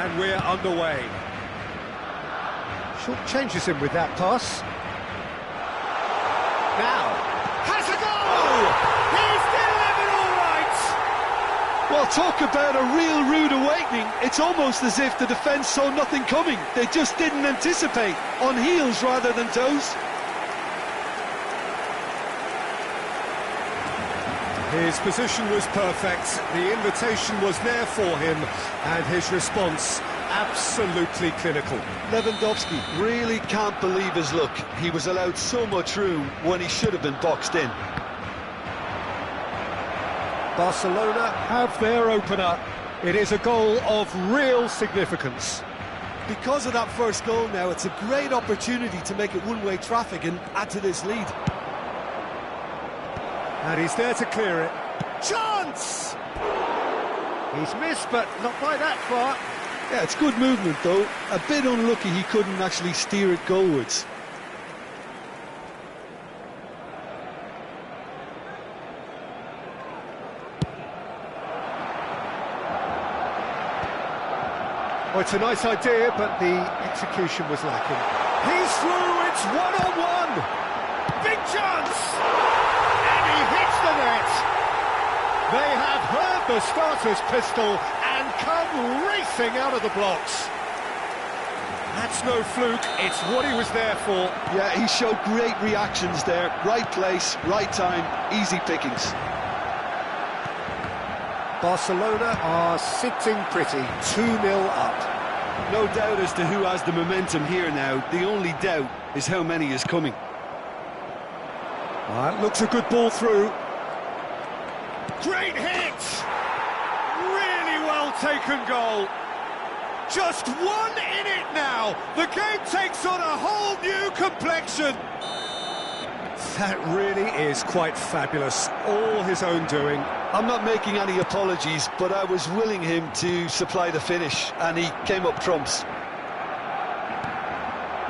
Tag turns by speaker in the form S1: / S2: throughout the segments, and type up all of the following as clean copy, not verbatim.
S1: And we're underway. Short changes him with that pass. Now, has a goal! He's delivered all right!
S2: Well, talk about a real rude awakening. It's almost as if the defence saw nothing coming. They just didn't anticipate, on heels rather than toes.
S1: His position was perfect, the invitation was there for him, and his response absolutely clinical.
S2: Lewandowski really can't believe his luck. He was allowed so much room when he should have been boxed in.
S1: Barcelona have their opener. It is a goal of real significance.
S2: Because of that first goal now, it's a great opportunity to make it one-way traffic and add to this lead.
S1: And he's there to clear it. Chance! He's missed, but not by that far.
S2: Yeah, it's good movement though. A bit unlucky he couldn't actually steer it goalwards.
S1: Well, it's a nice idea, but the execution was lacking. He's through, it's one-on-one! Big chance! And he hits the net! They have heard the starter's pistol and come racing out of the blocks. That's no fluke, it's what he was there for.
S2: Yeah, he showed great reactions there. Right place, right time, easy pickings.
S1: Barcelona are sitting pretty, 2-0 up.
S2: No doubt as to who has the momentum here now. The only doubt is how many is coming.
S1: That looks a good ball through. Great hit! Really well taken goal. Just one in it now. The game takes on a whole new complexion. That really is quite fabulous. All his own doing.
S2: I'm not making any apologies, but I was willing him to supply the finish, and he came up trumps.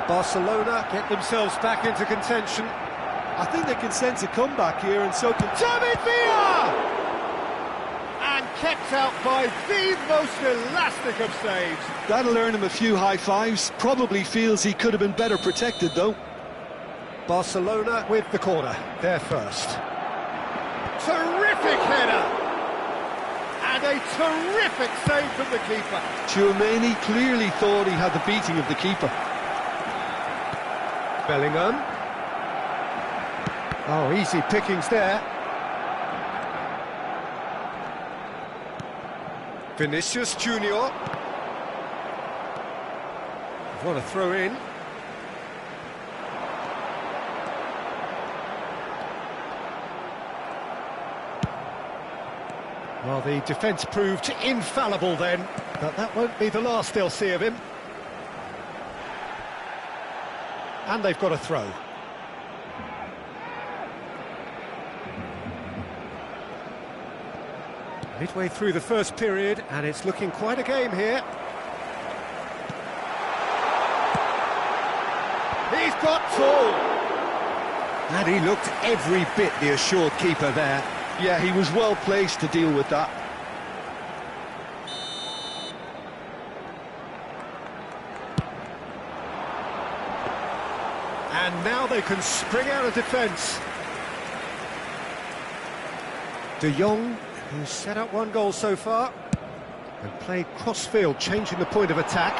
S1: Barcelona get themselves back into contention.
S2: I think they can sense a comeback here, and so can...
S1: David Villa! And kept out by the most elastic of saves.
S2: That'll earn him a few high fives. Probably feels he could have been better protected, though.
S1: Barcelona with the corner, they're first. Terrific header! And a terrific save from the keeper.
S2: Tchouameni clearly thought he had the beating of the keeper.
S1: Bellingham. Oh, easy pickings there. Vinicius Junior. What a throw in. Well, the defence proved infallible then, but that won't be the last they'll see of him. And they've got a throw. Midway through the first period, and it's looking quite a game here. He's got tall! And he looked every bit the assured keeper there.
S2: Yeah, he was well placed to deal with that.
S1: And now they can spring out of defence. De Jong, who's set up one goal so far, and played cross-field, changing the point of attack.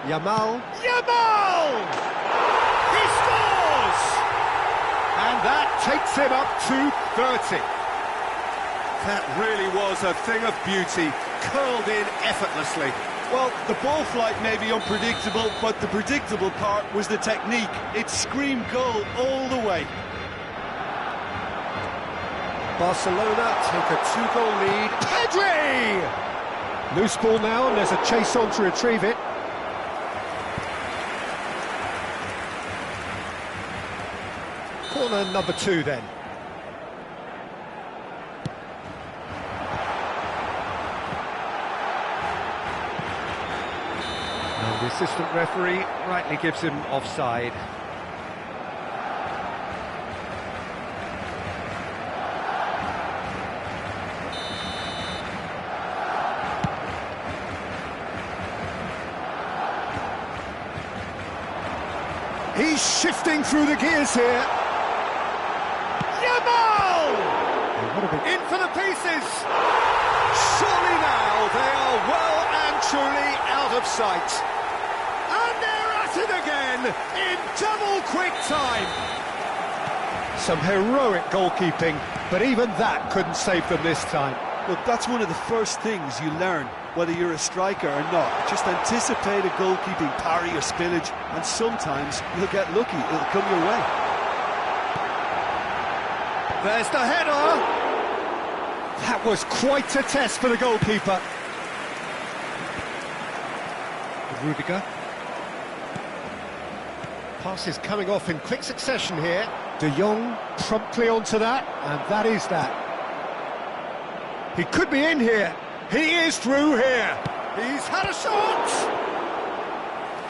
S1: Yamal. Yamal! He scores! And that takes him up to 30. That really was a thing of beauty, curled in effortlessly.
S2: Well, the ball flight may be unpredictable, but the predictable part was the technique. It screamed goal all the way.
S1: Barcelona take a 2-goal lead. Pedri! Loose ball now, and there's a chase on to retrieve it. Corner number 2 then. And the assistant referee rightly gives him offside. He's shifting through the gears here. Yamal! In for the pieces. Surely now they are well and truly out of sight. And they're at it again in double quick time. Some heroic goalkeeping, but even that couldn't save them this time.
S2: Look, that's one of the first things you learn, whether you're a striker or not. Just anticipate a goalkeeping parry or spillage, and sometimes you'll get lucky, it'll come your way.
S1: There's the header! That was quite a test for the goalkeeper. Rudiger. Passes coming off in quick succession here. De Jong promptly onto that, and that is that. He could be in here. He is through here. He's had a shot.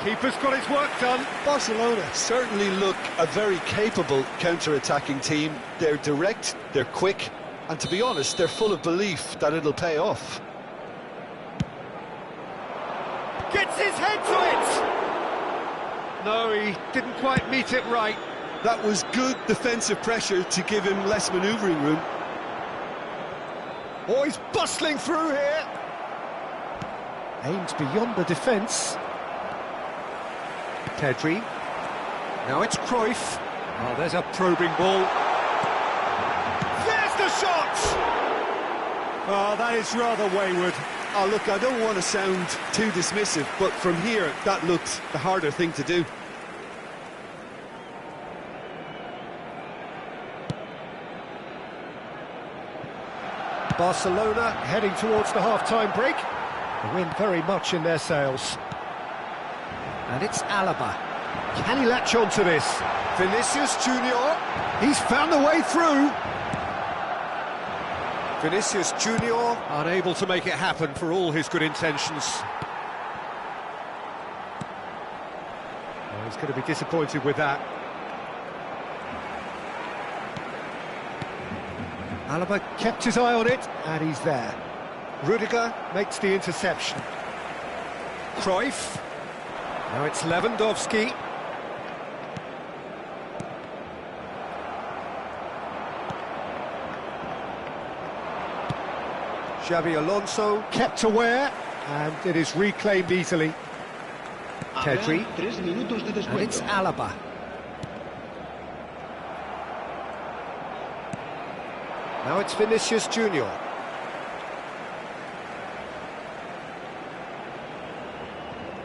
S1: Keeper's got his work done.
S2: Barcelona certainly look a very capable counter-attacking team. They're direct, they're quick, and to be honest, they're full of belief that it'll pay off.
S1: Gets his head to it. No, he didn't quite meet it right.
S2: That was good defensive pressure to give him less manoeuvring room.
S1: Oh, he's bustling through here. Aimed beyond the defence. Pedri. Now it's Cruyff. Oh, there's a probing ball. There's the shot! Oh, that is rather wayward.
S2: Oh, look, I don't want to sound too dismissive, but from here, that looked the harder thing to do.
S1: Barcelona heading towards the half-time break. The wind very much in their sails. And it's Alaba. Can he latch on to this? Vinicius Junior. He's found the way through. Vinicius Junior unable to make it happen for all his good intentions. Oh, he's going to be disappointed with that. Alaba kept his eye on it, and he's there. Rudiger makes the interception. Cruyff. Now it's Lewandowski. Xabi Alonso kept aware, and it is reclaimed easily. Pedri. And it's Alaba. Now it's Vinicius Junior.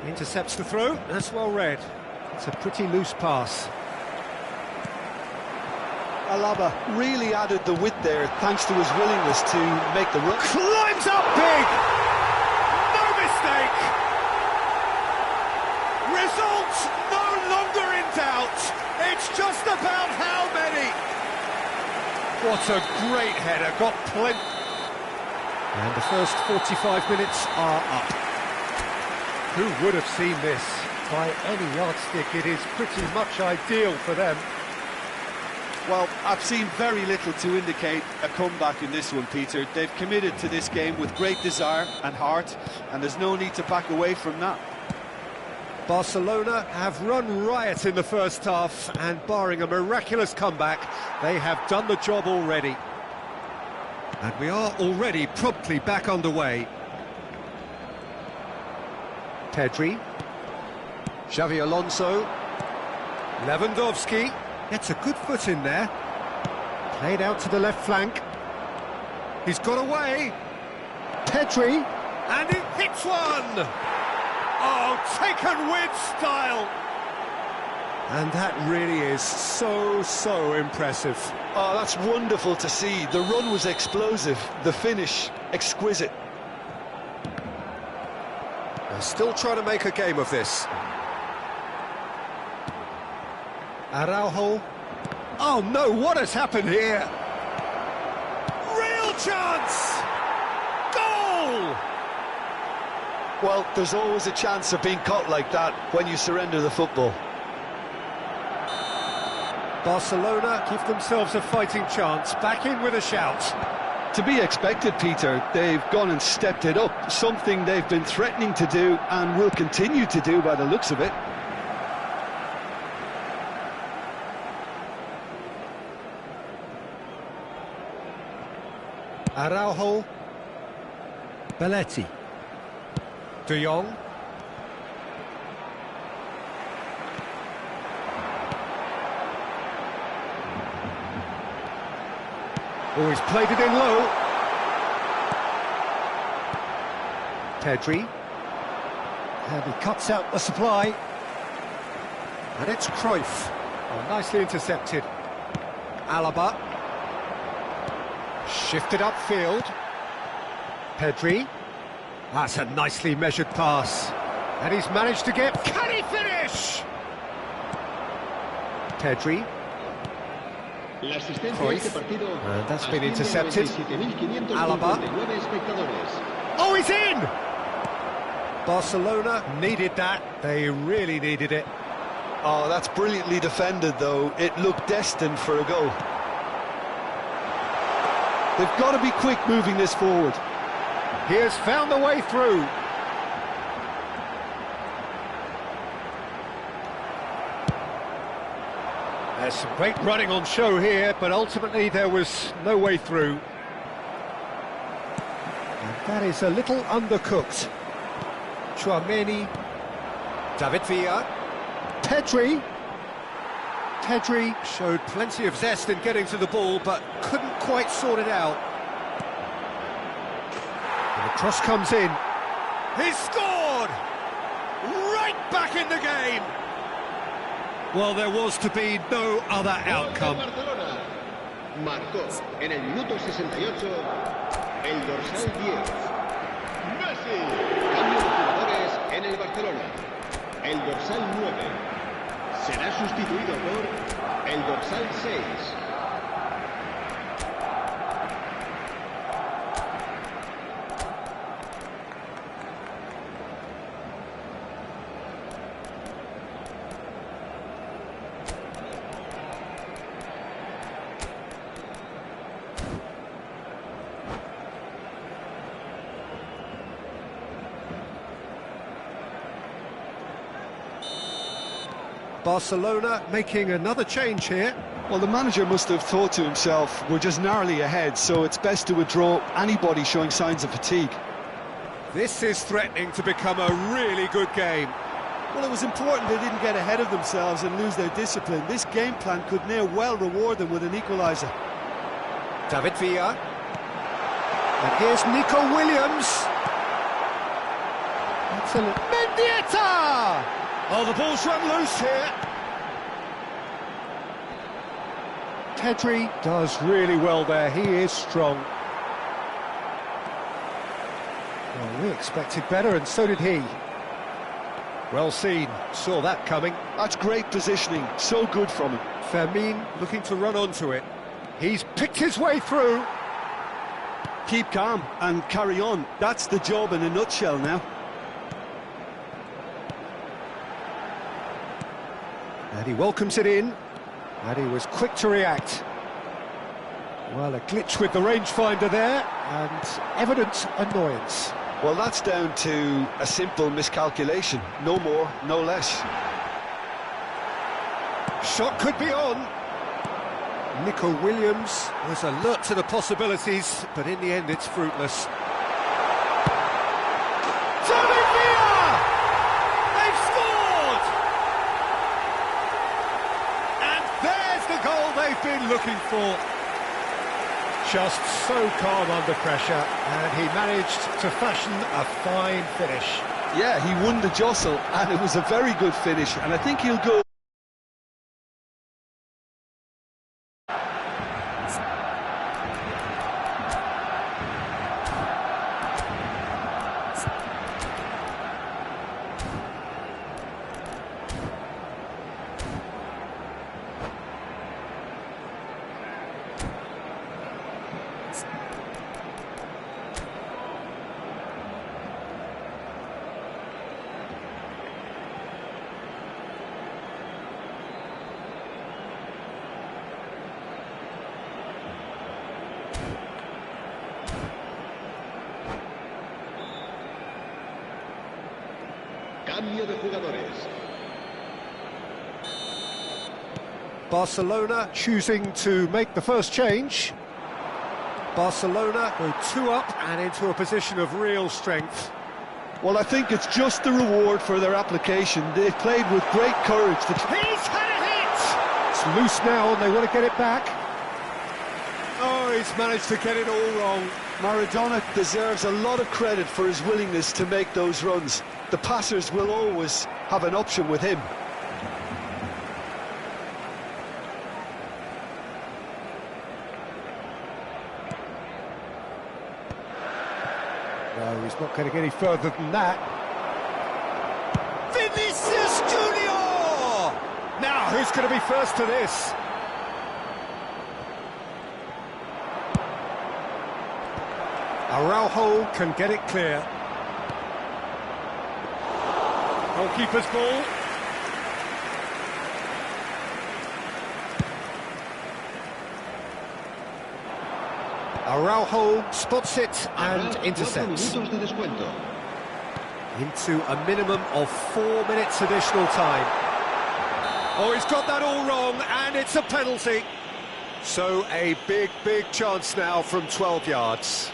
S1: Intercepts the throw, that's well read. It's a pretty loose pass.
S2: Alaba really added the width there thanks to his willingness to make the run.
S1: Climbs up big! No mistake! Results no longer in doubt. It's just about how many. What a great header, got plenty. And the first 45 minutes are up. Who would have seen this? By any yardstick, it is pretty much ideal for them.
S2: Well, I've seen very little to indicate a comeback in this one, Peter. They've committed to this game with great desire and heart, and there's no need to back away from that.
S1: Barcelona have run riot in the first half, and barring a miraculous comeback, they have done the job already. And we are already promptly back underway. Pedri. Xabi Alonso. Lewandowski. Gets a good foot in there. Played out to the left flank. He's got away. Pedri. And he hits one! Oh, taken with style! And that really is so impressive.
S2: Oh, that's wonderful to see. The run was explosive, the finish exquisite.
S1: They're still trying to make a game of this. Araujo. Oh no, what has happened here? Real chance! Goal!
S2: Well, there's always a chance of being caught like that when you surrender the football.
S1: Barcelona give themselves a fighting chance, back in with a shout.
S2: To be expected, Peter. They've gone and stepped it up, something they've been threatening to do and will continue to do by the looks of it.
S1: Araujo. Belletti. De Jong. Oh, he's played it in low. Pedri. And he cuts out the supply. And it's Cruyff. Oh, nicely intercepted. Alaba. Shifted upfield. Pedri. That's a nicely measured pass. And he's managed to get... Can he finish? Pedri. Cruyff. And that's been intercepted. Alaba. Oh, he's in! Barcelona needed that. They really needed it.
S2: Oh, that's brilliantly defended, though. It looked destined for a goal. They've got to be quick moving this forward.
S1: He has found the way through. There's some great running on show here, but ultimately there was no way through. And that is a little undercooked. Chouameni. David Villa. Pedri. Pedri showed plenty of zest in getting to the ball, but couldn't quite sort it out. And the cross comes in. He's scored! Right back in the game! Well, there was to be no other outcome.
S3: Marcó en el minuto 68 el dorsal 10. Messi. Cambio de jugadores en el Barcelona. El dorsal 9 será sustituido por el dorsal 6.
S1: Barcelona making another change here.
S2: Well, the manager must have thought to himself, we're just narrowly ahead, so it's best to withdraw anybody showing signs of fatigue.
S1: This is threatening to become a really good game.
S2: Well, it was important they didn't get ahead of themselves and lose their discipline. This game plan could near well reward them with an equaliser.
S1: David Villa. And here's Nico Williams. Excellent. Mendieta! Oh, the ball's run loose here. Pedri does really well there. He is strong. Well, we expected better, and so did he. Well seen. Saw that coming.
S2: That's great positioning. So good from him.
S1: Fermin looking to run onto it. He's picked his way through.
S2: Keep calm and carry on. That's the job in a nutshell now.
S1: And he welcomes it in, and he was quick to react. Well, a glitch with the rangefinder there, and evident annoyance.
S2: Well, that's down to a simple miscalculation. No more, no less.
S1: Shot could be on. Nico Williams was alert to the possibilities, but in the end it's fruitless. They've been looking for. Just so calm under pressure, and he managed to fashion a fine finish.
S2: Yeah, he won the jostle, and it was a very good finish, and I think he'll go.
S3: Cambio de jugadores.
S1: Barcelona choosing to make the first change. Barcelona go 2 up and into a position of real strength.
S2: Well, I think it's just the reward for their application. They've played with great courage.
S1: He's had a hit! It's loose now and they want to get it back. Oh, he's managed to get it all wrong.
S2: Maradona deserves a lot of credit for his willingness to make those runs. The passers will always have an option with him.
S1: No, he's not going to get any further than that. Vinicius Junior! Now, who's going to be first to this? Araujo can get it clear. Goalkeeper's ball. Araujo spots it and intercepts. Into a minimum of 4 minutes additional time. Oh, he's got that all wrong, and it's a penalty. So a big chance now from 12 yards.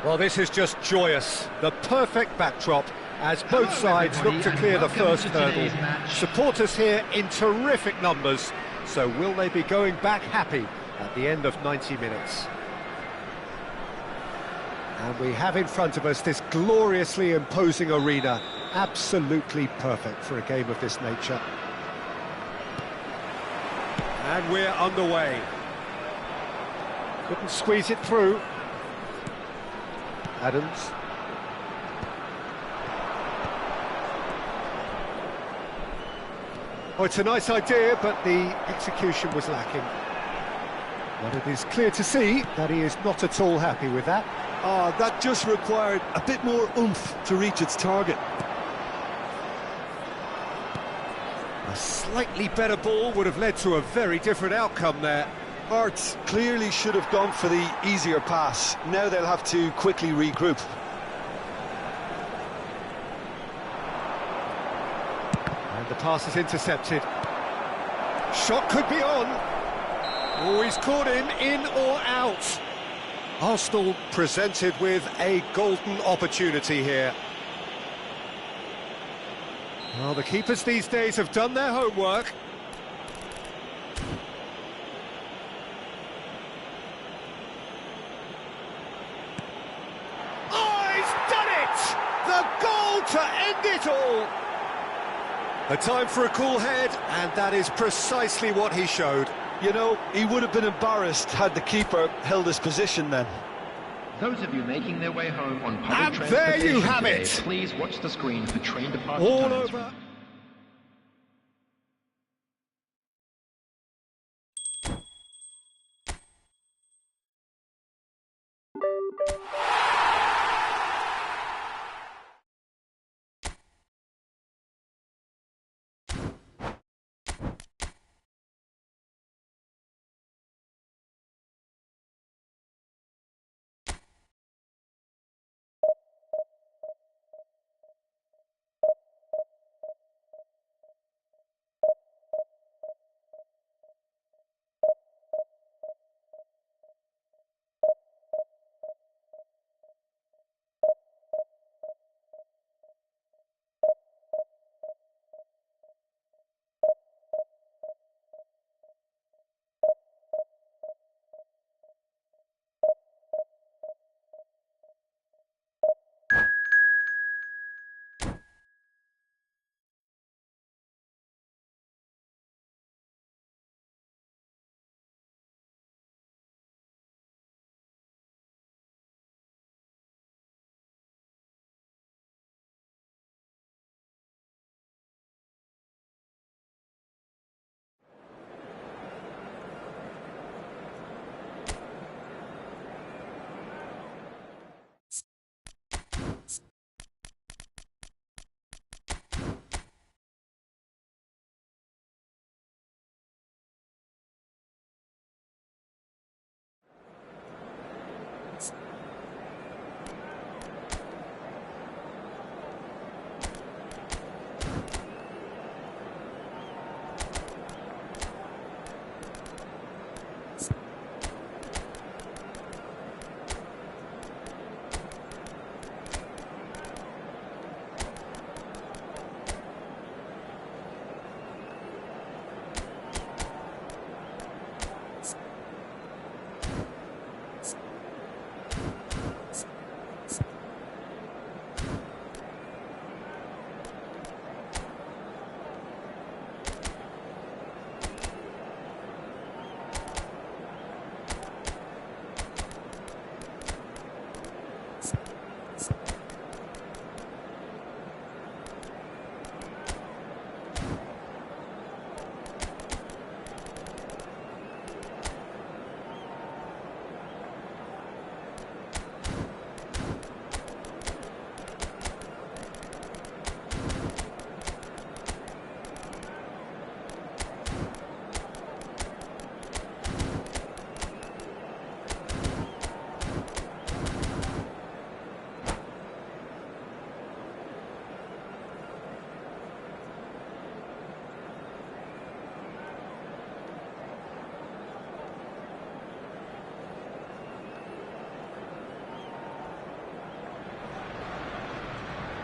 S1: Well, this is just joyous. The perfect backdrop as both sides look to clear the first hurdle. Supporters here in terrific numbers, so will they be going back happy at the end of 90 minutes? And we have in front of us this gloriously imposing arena, absolutely perfect for a game of this nature. And we're underway. Couldn't squeeze it through. Adams. Oh, it's a nice idea, but the execution was lacking. But it is clear to see that he is not at all happy with that.
S2: That just required a bit more oomph to reach its target.
S1: A slightly better ball would have led to a very different outcome there.
S2: Hearts clearly should have gone for the easier pass. Now they'll have to quickly regroup.
S1: And the pass is intercepted. Shot could be on. Oh, he's caught him in or out. Arsenal presented with a golden opportunity here. Well, the keepers these days have done their homework. Oh, he's done it! The goal to end it all! A time for a cool head, and that is precisely what he showed.
S2: You know, he would have been embarrassed had the keeper held his position then.
S4: Those of you making their way home on public
S1: And
S4: transportation
S1: there you have
S4: today,
S1: it!
S4: please watch the screen for train departure
S1: All
S4: times.
S1: over.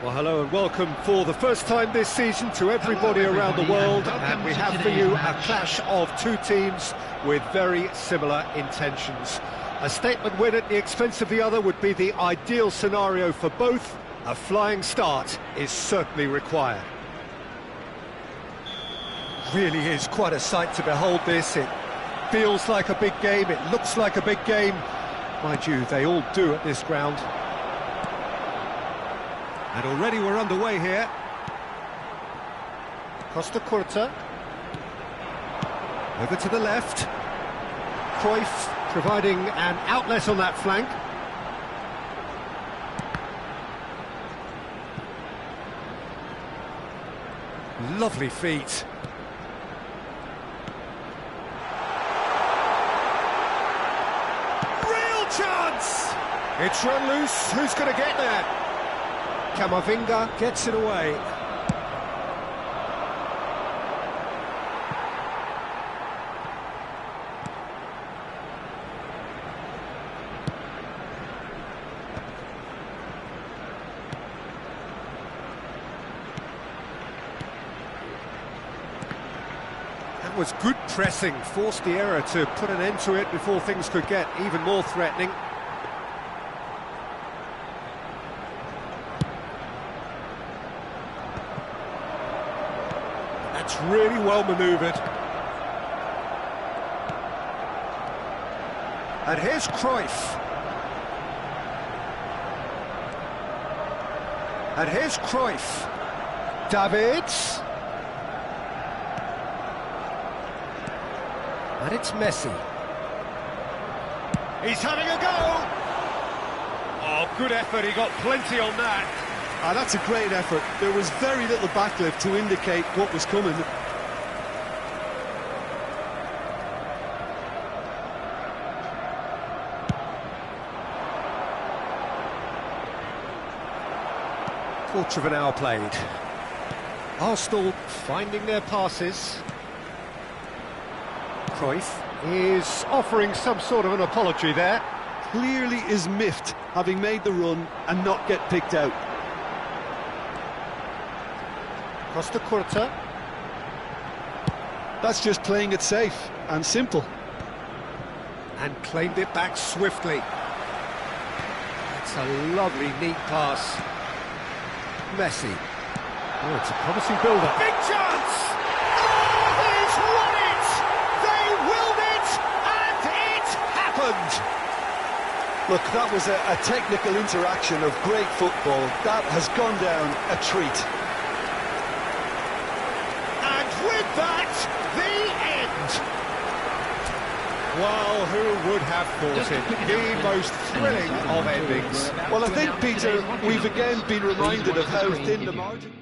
S1: Well, hello and welcome for the first time this season to everybody around the world, and we have for you a clash of two teams with very similar intentions. A statement win at the expense of the other would be the ideal scenario for both. A flying start is certainly required. Really is quite a sight to behold this. It feels like a big game, it looks like a big game. Mind you, they all do at this ground. And already we're underway here. Costa Curta. Over to the left. Cruyff providing an outlet on that flank. Lovely feet. Real chance! It's run loose. Who's going to get there? Camavinga gets it away. That was good pressing, forced the error to put an end to it before things could get even more threatening. That's really well manoeuvred. And here's Cruyff. And here's Cruyff. Davids. And it's Messi. He's having a go! Oh, good effort, he got plenty on that.
S2: Ah, that's a great effort. There was very little backlift to indicate what was coming.
S1: Quarter of an hour played. Arsenal finding their passes. Cruyff is offering some sort of an apology there.
S2: Clearly is miffed, having made the run and not get picked out.
S1: Costa Curta.
S2: That's just playing it safe and simple.
S1: And claimed it back swiftly. It's a lovely, neat pass. Messi. Oh, it's a promising build-up. Big chance! Oh, he's won it! They willed it, and it happened!
S2: Look, that was a technical interaction of great football. That has gone down a treat.
S1: And with that, the end! Well, who would have thought it? The most thrilling of endings.
S2: Well, I think, Peter, we've again been reminded of how thin the margin...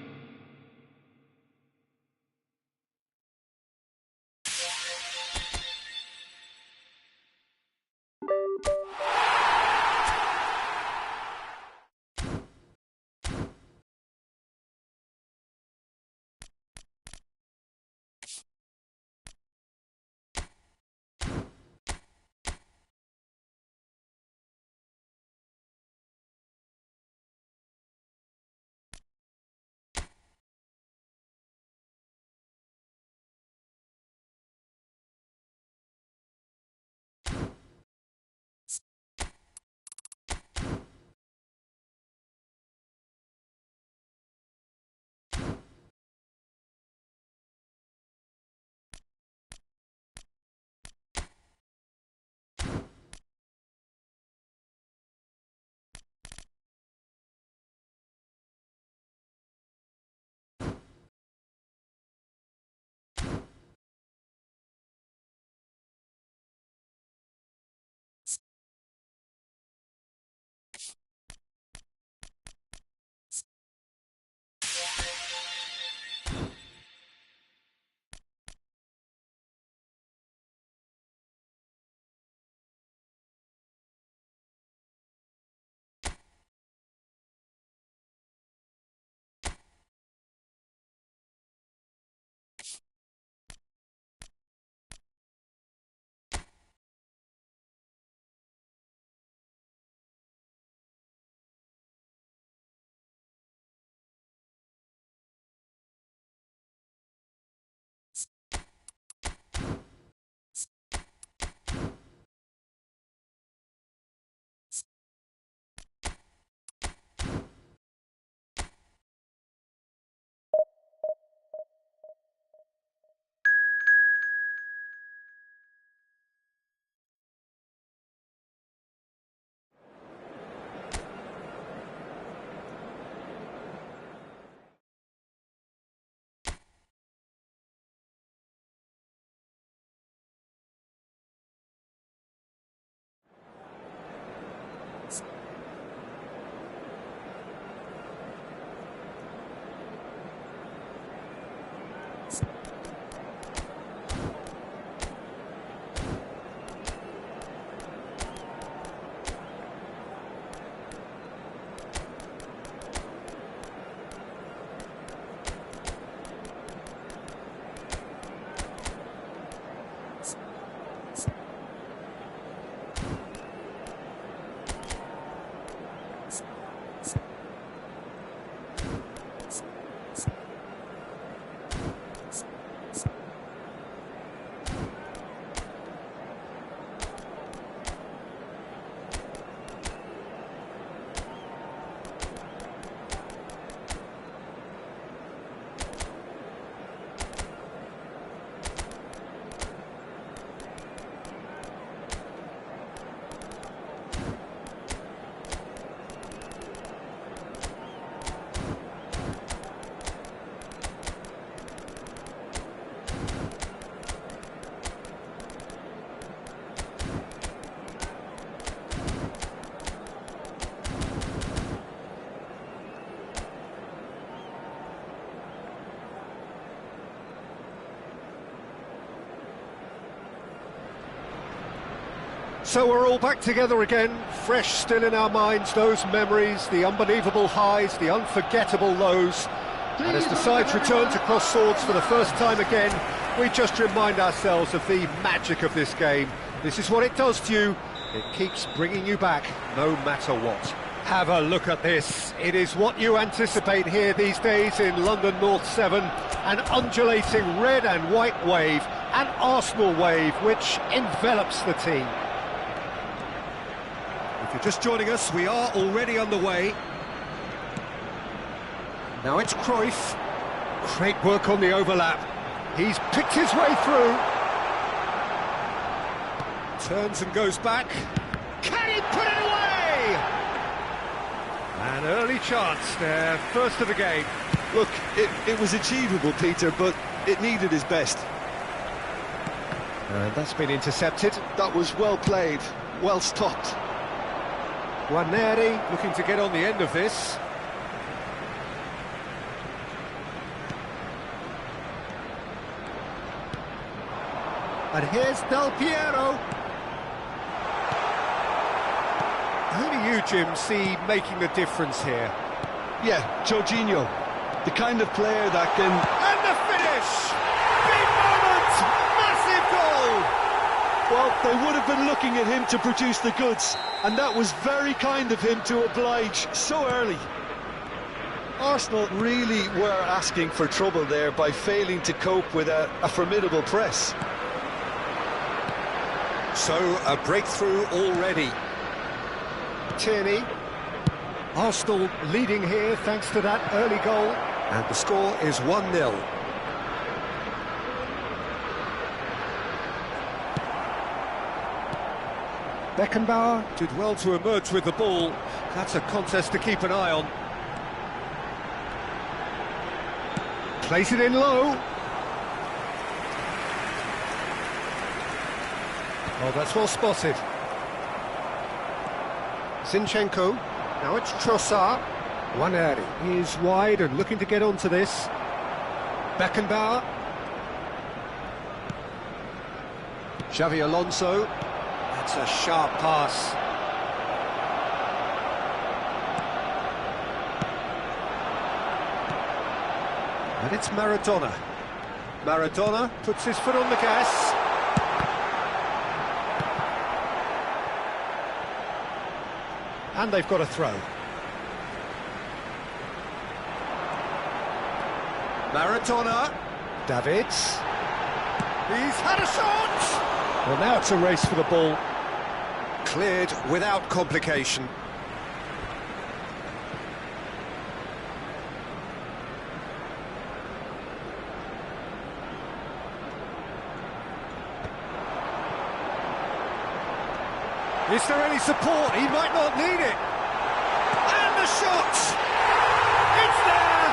S1: So we're all back together again, fresh still in our minds, those memories, the unbelievable highs, the unforgettable lows. And as the sides return to cross swords for the first time again, we just remind ourselves of the magic of this game. This is what it does to you. It keeps bringing you back, no matter what. Have a look at this. It is what you anticipate here these days in London North 7. An undulating red and white wave, an Arsenal wave which envelops the team. If you're just joining us, we are already underway. Now it's Cruyff. Great work on the overlap. He's picked his way through. Turns and goes back. Can he put it away? An early chance there, first of the game.
S2: Look, it was achievable, Peter, but it needed his best.
S1: And that's been intercepted.
S2: That was well played, well stopped.
S1: Guarneri looking to get on the end of this. And here's Del Piero. Who do you, Jim, see making the difference here?
S2: Yeah, Jorginho, the kind of player that can...
S1: And the finish! Big moment! Massive goal!
S2: Well, they would have been looking at him to produce the goods, and that was very kind of him to oblige so early. Arsenal really were asking for trouble there by failing to cope with a formidable press.
S1: So, a breakthrough already. Tierney. Arsenal leading here thanks to that early goal. And the score is 1-0. Beckenbauer did well to emerge with the ball. That's a contest to keep an eye on. Plays it in low. Oh, that's well spotted. Zinchenko. Now it's Trossard. Guarneri is wide and looking to get onto this. Beckenbauer. Xavi Alonso. That's a sharp pass. And it's Maradona. Maradona puts his foot on the gas. And they've got a throw. Maradona. Davids. He's had a shot! Well, now it's a race for the ball. Cleared without complication. Is there any support? He might not need it. And the shot! It's there!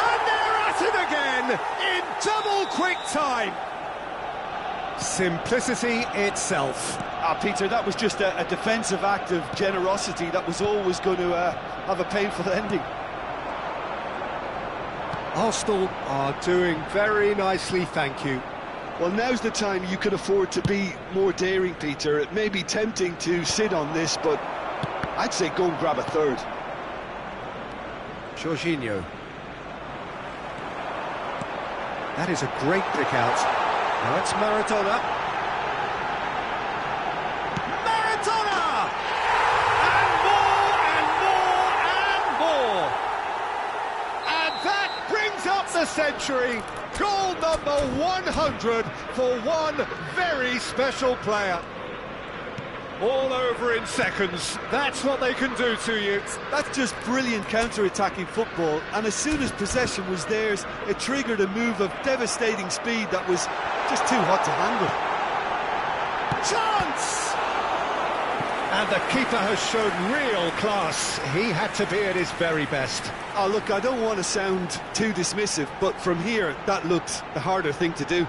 S1: And they're at it again in double quick time. Simplicity itself.
S2: Peter, that was just a defensive act of generosity that was always going to have a painful ending.
S1: Arsenal are doing very nicely, thank you.
S2: Well, now's the time you can afford to be more daring, Peter. It may be tempting to sit on this, but I'd say go and grab a third.
S1: Jorginho. That is a great pick out. Now it's Maradona. Maradona! And more, and more, and more! And that brings up the century. Goal number 100 for one very special player. All over in seconds. That's what they can do to you.
S2: That's just brilliant counter-attacking football, and as soon as possession was theirs, it triggered a move of devastating speed that was just too hot to handle.
S1: Chance! And the keeper has shown real class. He had to be at his very best.
S2: Oh, look, I don't want to sound too dismissive, but from here, that looked the harder thing to do.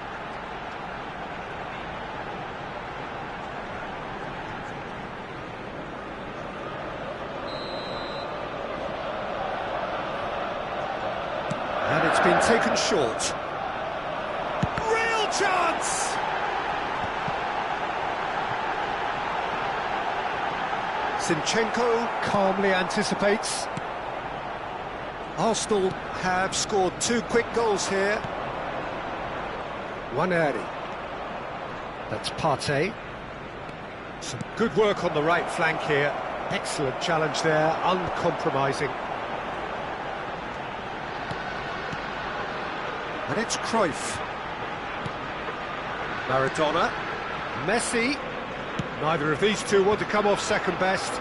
S1: And it's been taken short. Real chance! Zinchenko calmly anticipates. Arsenal have scored 2 quick goals here. Waneri. That's Partey. Some good work on the right flank here. Excellent challenge there, uncompromising. And it's Cruyff. Maradona. Messi. Neither of these two want to come off second best.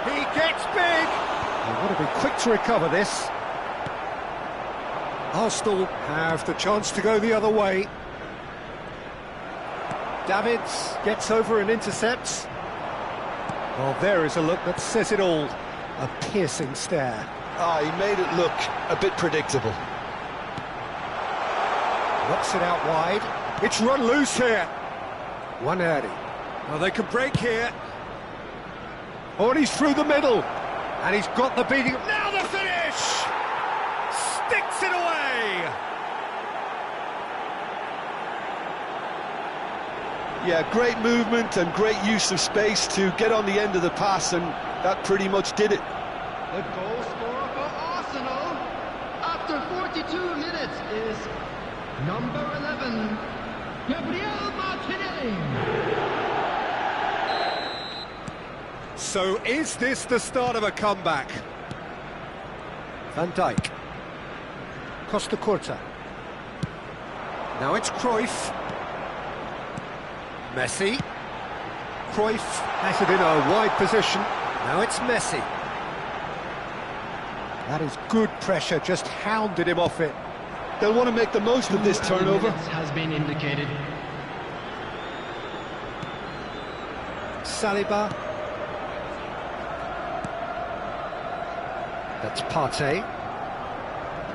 S1: He gets big. You want to be quick to recover this. Arsenal have the chance to go the other way. Davids gets over and intercepts. Well, there is a look that says it all. A piercing stare.
S2: He made it look a bit predictable.
S1: Knocks it out wide. It's run loose here. Waneri. Well, they can break here. Oh, and he's through the middle. And he's got the beating. Now the finish! Sticks it away!
S2: Yeah, great movement and great use of space to get on the end of the pass, and that pretty much did it.
S4: The goal scorer for Arsenal after 42 minutes is number 11, Gabriel Martinelli.
S1: So is this the start of a comeback? Van Dijk. Costa Curta. Now it's Cruyff. Messi. Cruyff has it in a wide position. Now it's Messi. That is good pressure, just hounded him off it.
S2: They'll want to make the most of this turnover.
S4: Has been indicated.
S1: Saliba. That's Partey.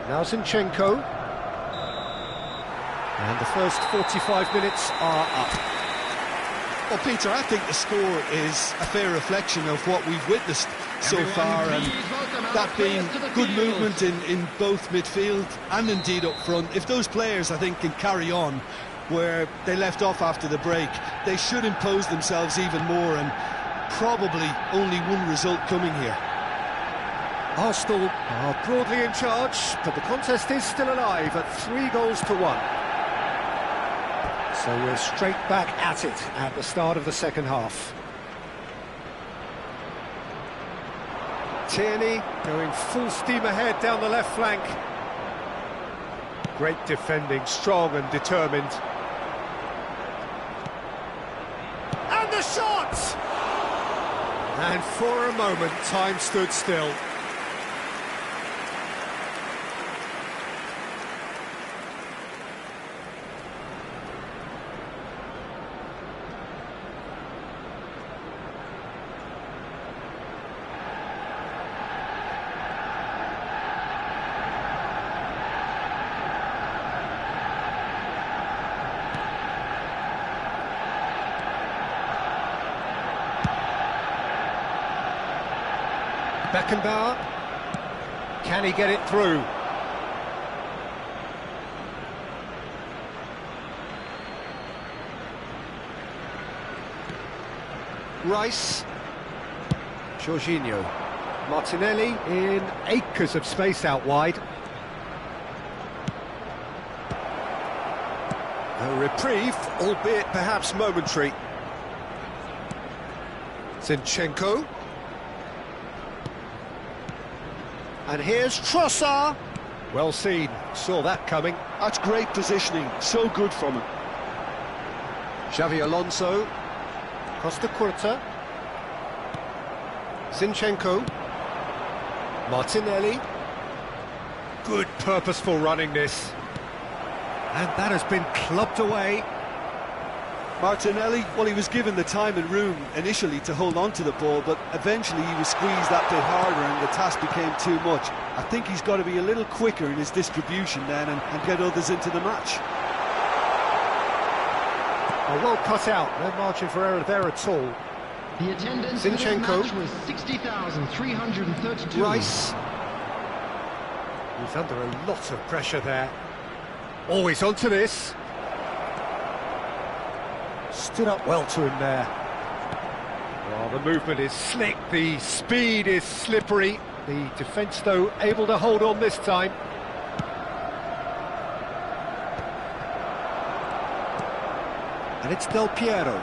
S1: Now Zinchenko. And the first 45 minutes are up.
S2: Well, Peter, I think the score is a fair reflection of what we've witnessed so far, and that being good movement in both midfield and indeed up front. If those players, I think, can carry on where they left off after the break, they should impose themselves even more, and probably only one result coming here.
S1: Arsenal are broadly in charge, but the contest is still alive at 3-1. So we're straight back at it at the start of the second half. Tierney going full steam ahead down the left flank. Great defending, strong and determined. And the shot! And for a moment, time stood still. Beckenbauer, can he get it through? Rice, Jorginho, Martinelli in acres of space out wide. A reprieve, albeit perhaps momentary. Zinchenko. And here's Trossard. Well seen, saw that coming.
S2: That's great positioning, so good from him.
S1: Xavi Alonso. Costa Curta. Zinchenko. Martinelli. Good purposeful running this. And that has been clubbed away.
S2: Martinelli, well, he was given the time and room initially to hold on to the ball, but eventually he was squeezed that bit harder and the task became too much. I think he's got to be a little quicker in his distribution then and get others into the match.
S1: Oh, well cut out, no margin for error there at all.
S4: The attendance
S1: Zinchenko.
S4: in this match was 60,332.
S1: Rice. He's under a lot of pressure there. Always onto this. Stood up well to him there. Well, the movement is slick, the speed is slippery. The defence, though, able to hold on this time. And it's Del Piero.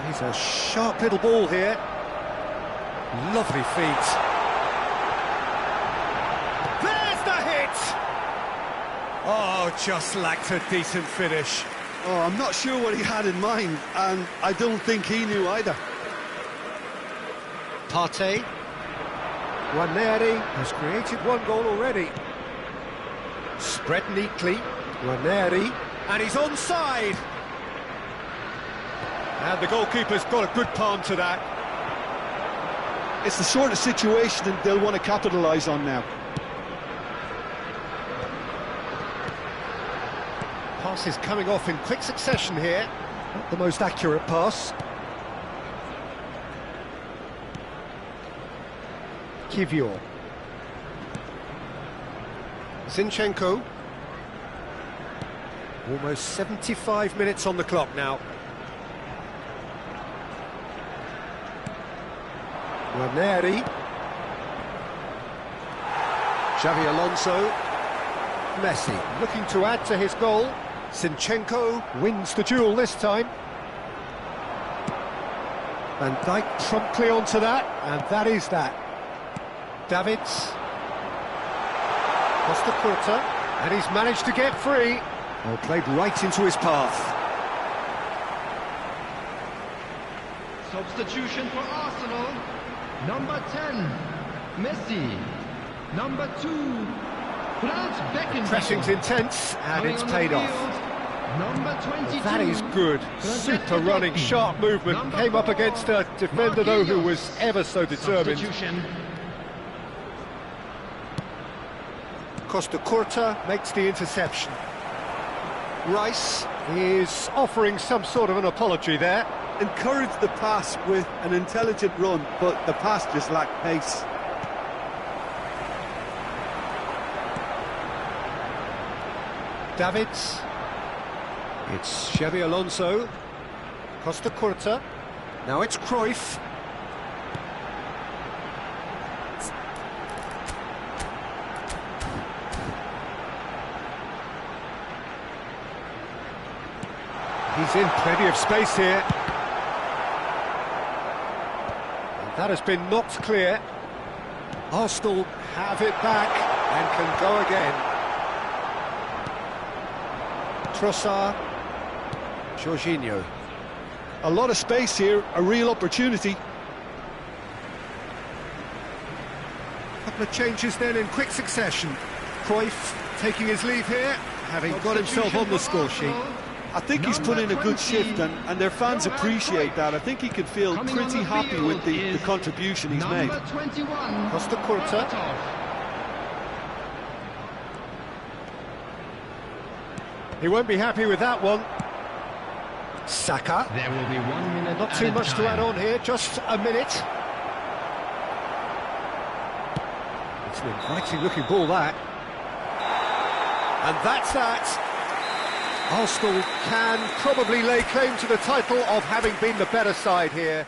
S1: He's a sharp little ball here. Lovely feet. There's the hit! Oh, just lacked a decent finish.
S2: Oh, I'm not sure what he had in mind, and I don't think he knew either.
S1: Partey. Ranieri has created one goal already. Spread neatly. Ranieri. And he's onside. And the goalkeeper's got a good palm to that.
S2: It's the sort of situation that they'll want to capitalise on now.
S1: Pass is coming off in quick succession here. Not the most accurate pass. Kivior. Zinchenko. Almost 75 minutes on the clock now. Ranieri. Xavi Alonso. Messi looking to add to his goal. Zinchenko wins the duel this time. Van Dijk promptly onto that, and that is that. Davids. Costa Curta, and he's managed to get free. Well, played right into his path.
S4: Substitution for Arsenal. Number 10, Messi. Number 2, Franz Beckenbauer.
S1: Pressing's intense, and it's paid off.
S4: Number 22.
S1: That is good. Super running, sharp movement.
S4: Number
S1: Came up
S4: 4,
S1: against a defender, though, who was ever so determined.
S4: Substitution.
S1: Costa Curta makes the interception. Rice is offering some sort of an apology there.
S2: Encouraged the pass with an intelligent run, but the pass just lacked pace.
S1: Davids. It's Xavi Alonso. Costa Curta. Now it's Cruyff. He's in plenty of space here. And that has been knocked clear. Arsenal have it back and can go again. Trossard. Jorginho.
S2: A lot of space here, a real opportunity.
S1: Couple of changes then in quick succession. Cruyff taking his leave here, having got himself on the score sheet.
S2: I think he's put in a good shift, and their fans appreciate that. I think he can feel pretty happy with the contribution he's made.
S4: Number 21,
S1: Costa Curta. He won't be happy with that one. Saka.
S4: There will be 1 minute.
S1: Not too much to add on here, just a minute. It's an inviting looking ball, that. And that's that. Arsenal can probably lay claim to the title of having been the better side here.